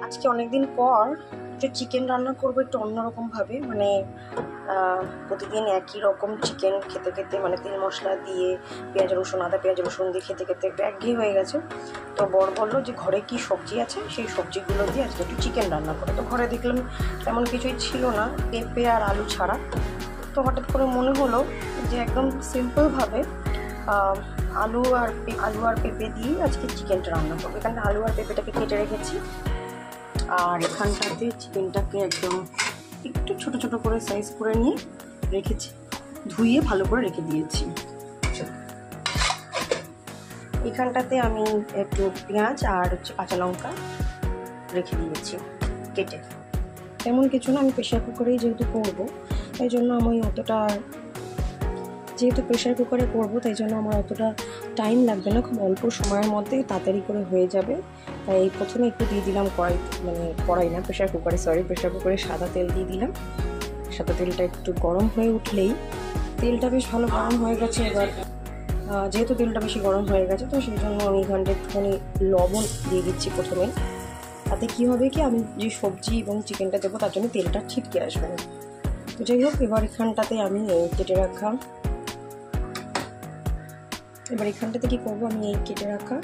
আজকে অনেকদিন পর একটু চিকেন রান্না করবো একটু অন্যরকমভাবে, মানে প্রতিদিন একই রকম চিকেন খেতে খেতে মানে তেল মশলা দিয়ে পেঁয়াজ রসুন আদা পেঁয়াজ রসুন দিয়ে খেতে খেতে একটু একঘেয়ে হয়ে গেছে। তো বর বললো যে ঘরে কি সবজি আছে সেই সবজিগুলো দিয়ে আজকে একটু চিকেন রান্না করে। তো ঘরে দেখলাম তেমন কিছুই ছিল না, পেঁপে আর আলু ছাড়া। তো হঠাৎ করে মনে হলো যে একদম সিম্পলভাবে আলু আর পেঁপে দিয়ে আজকে চিকেনটা রান্না করবো। এখানে আলু আর পেঁপেটাকে কেটে রেখেছি, আর এখানটাতে চিকেনটাকে একদম একটু ছোট ছোট করে সাইজ করে নিয়ে রেখেছি, ধুয়ে ভালো করে রেখে দিয়েছি। এখানটাতে আমি একটু পেঁয়াজ আর কাঁচা লঙ্কা রেখে দিয়েছি কেটে। তেমন কিছু না, আমি প্রেশার কুকারেই যেহেতু করবো তাই জন্য আমি যেহেতু প্রেশার কুকারে করবো তাই জন্য আমার অতটা টাইম লাগবে না, খুব অল্প সময়ের মধ্যে তাড়াতাড়ি করে হয়ে যাবে। তাই প্রথমে একটু দিয়ে দিলাম প্রেশার কুকারে সাদা তেল দিয়ে দিলাম। সাদা তেলটা একটু গরম হয়ে উঠলেই, তেলটা বেশ ভালো গরম হয়ে গেছে এবার, যেহেতু তেলটা বেশি গরম হয়ে গেছে তো সেই জন্য আমি এখানটা একটুখানি লবণ দিয়ে দিচ্ছি প্রথমে। তাতে কী হবে কি, আমি যে সবজি এবং চিকেনটা দেবো তার জন্য তেলটা ছিটকে আসবে না। তো যাই হোক, এবার এখানটাতে আমি এখানটাতে কি করবো, আমি কেটে রাখা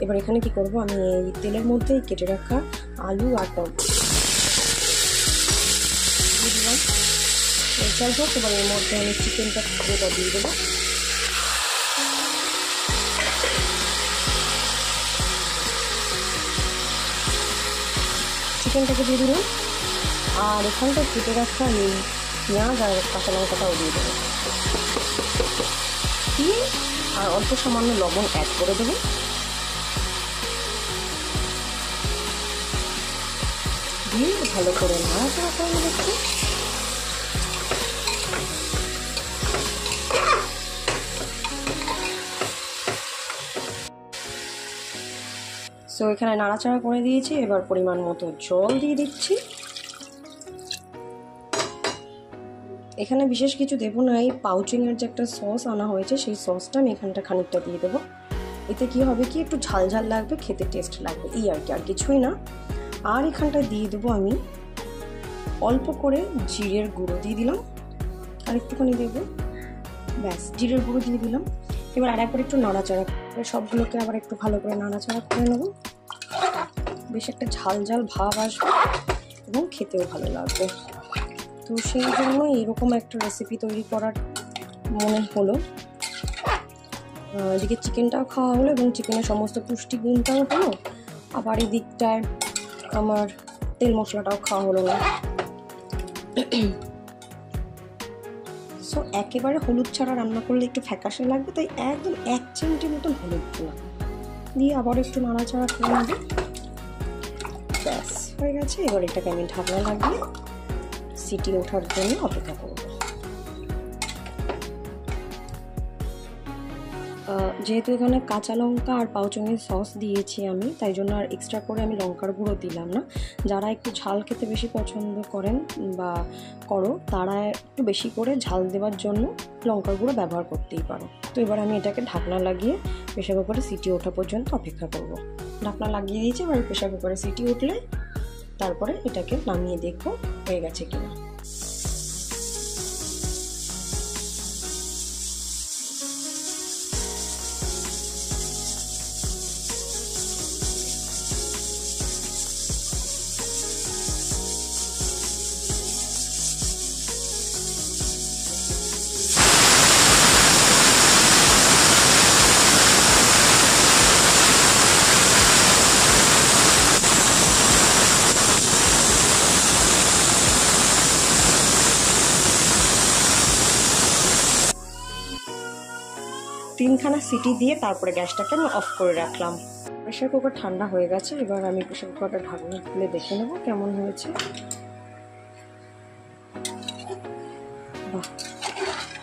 এবার এখানে কি করব, আমি এই তেলের মধ্যে কেটে রাখা আলু আর টমেটো দিয়ে দিলাম। যাই হোক, এবার এর মধ্যে আমি চিকেনটা দিয়ে দেবো। চিকেনটাকে দিয়ে দিলাম, আর এখানটা কেটে রাখা এই পেঁয়াজ আর কাঁচা লঙ্কাটাও দিয়ে দেবো, দিয়ে আর অল্প সামান্য লবণ অ্যাড করে দেবো। দিয়ে ভালো করে নাড়াচাড়া করে নেবো। সো এখানে নাড়াচাড়া করে দিয়েছি, এবার পরিমাণ মতো জল দিয়ে দিচ্ছি। এখানে বিশেষ কিছু দেবো না, এই পাউচিংয়ের যে একটা সস আনা হয়েছে সেই সসটা আমি এখানটা খানিকটা দিয়ে দেবো। এতে কি হবে কি, একটু ঝাল ঝাল লাগবে, খেতে টেস্ট লাগবে, এই আর কি, আর কিছুই না। আর এখানটা দিয়ে দেবো আমি অল্প করে জিরের গুঁড়ো দিয়ে দিলাম, আর একটুখানি দেবো, ব্যাস জিরের গুঁড়ো দিয়ে দিলাম। এবার আর একবার একটু নাড়াচাড়া করে সবগুলোকে আবার একটু ভালো করে নাড়াচাড়া করে নেবো। বেশ একটা ঝাল ঝাল ভাব আসবে এবং খেতেও ভালো লাগবে। তো সেই জন্য এরকম একটা রেসিপি তৈরি করার মনে হলো। এদিকে চিকেনটাও খাওয়া হলো এবং চিকেনের সমস্ত পুষ্টিগুণটাও হলো, আবার এই দিকটায় আমার তেল মশলাটাও খাওয়া হলো না। সো একেবারে হলুদ ছাড়া রান্না করলে একটু ফ্যাকাশে লাগবে, তাই একদম 1 চিমটি মতন হলুদ দিলাম, দিয়ে আবার একটু নাড়াচাড়া করে নেবে। ব্যাস হয়ে গেছে। এবার এটাকে আমি ঢাকনা লাগিয়ে সিটি ওঠার জন্য অপেক্ষা করব। যেহেতু এখানে কাঁচা লঙ্কা আর পাউচুংয়ের সস দিয়েছি আমি, তাই জন্য আর এক্সট্রা করে আমি লঙ্কার গুঁড়ো দিলাম না। যারা একটু ঝাল খেতে বেশি পছন্দ করেন বা তারা একটু বেশি করে ঝাল দেওয়ার জন্য লঙ্কার গুঁড়ো ব্যবহার করতেই পারো। তো এবার আমি এটাকে ঢাকনা লাগিয়ে প্রেশার কুকারে সিটি ওঠা পর্যন্ত অপেক্ষা করব। ঢাকনা লাগিয়ে দিয়েছি, এবার প্রেশার কুকারে সিটি উঠলে তারপরে এটাকে নামিয়ে দেখবো হয়ে গেছে কিনা। তিনখানা সিটি দিয়ে তারপরে গ্যাসটাকে আমি অফ করে রাখলাম। প্রেশার কুকার ঠান্ডা হয়ে গেছে, এবার আমি প্রেশার কুকারটা ঢাকনা খুলে দেখে নেবো কেমন হয়েছে। বাহ,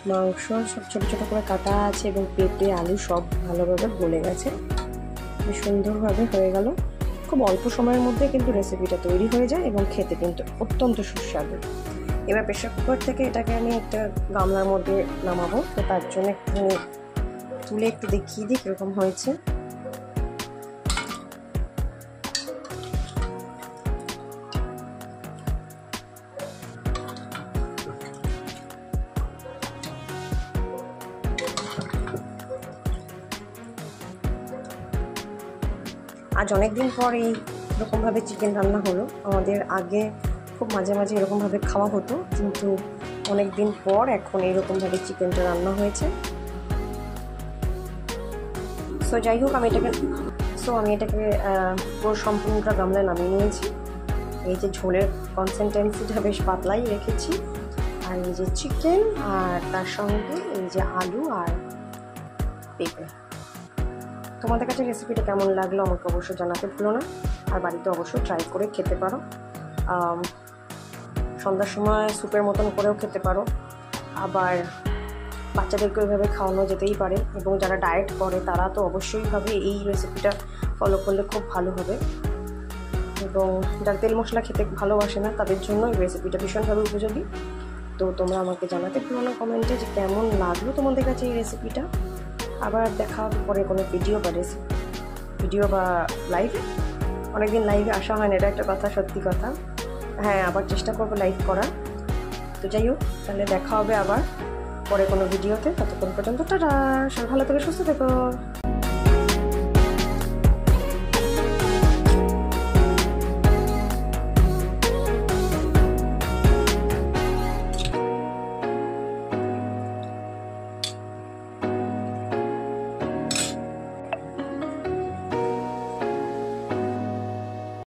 মাংস সব ছোটো ছোটো করে কাটা আছে এবং পেঁপে আলু সব ভালোভাবে গলে গেছে, বেশ সুন্দরভাবে হয়ে গেল। খুব অল্প সময়ের মধ্যে কিন্তু রেসিপিটা তৈরি হয়ে যায় এবং খেতে কিন্তু অত্যন্ত সুস্বাদু। এবার প্রেশার কুকার থেকে এটাকে আমি একটা গামলার মধ্যে নামাবো, তো তার জন্য একটু তুলে একটু দেখিয়ে দিই কীরকম হয়েছে। আজ অনেক দিন পর এই রকমভাবে চিকেন রান্না হলো। আমাদের আগে খুব মাঝে মাঝে এরকমভাবে খাওয়া হতো, কিন্তু অনেক দিন পর এখন এইরকমভাবে চিকেনটা রান্না হয়েছে। সো যাই হোক, আমি এটাকে পুরো সম্পূর্ণটা গামলায় নামিয়ে নিয়েছি। এই যে ঝোলের কনসিস্টেন্সিটা বেশ পাতলাই রেখেছি, আর এই যে চিকেন, আর তার সঙ্গে এই যে আলু আর পেঁপে। তোমাদের কাছে রেসিপিটা কেমন লাগলো আমাকে অবশ্যই জানাতে ভুলো না, আর বাড়িতে অবশ্যই ট্রাই করে খেতে পারো। সন্ধ্যার সময় স্যুপের মতন করেও খেতে পারো, আবার বাচ্চাদেরকে ওইভাবে খাওয়ানো যেতেই পারে, এবং যারা ডায়েট করে তারা তো অবশ্যইভাবে এই রেসিপিটা ফলো করলে খুব ভালো হবে। এবং যারা তেল মশলা খেতে ভালোবাসে না তাদের জন্য এই রেসিপিটা ভীষণভাবে উপযোগী। তো তোমরা আমাকে জানাতে ভুলো না কমেন্টে যে কেমন লাগলো তোমাদের কাছে এই রেসিপিটা। আবার দেখা হবে পরে কোনো ভিডিও বা লাইভে। অনেকদিন লাইভে আসা হয় না, এটা একটা কথা, সত্যি কথা। হ্যাঁ, আবার চেষ্টা করবো লাইভ করার। তো যাই হোক, তাহলে দেখা হবে আবার পরে কোনো ভিডিওতে। ততক্ষণ পর্যন্ত টাটা, সবাই ভালো থেকে সুস্থ থেকো।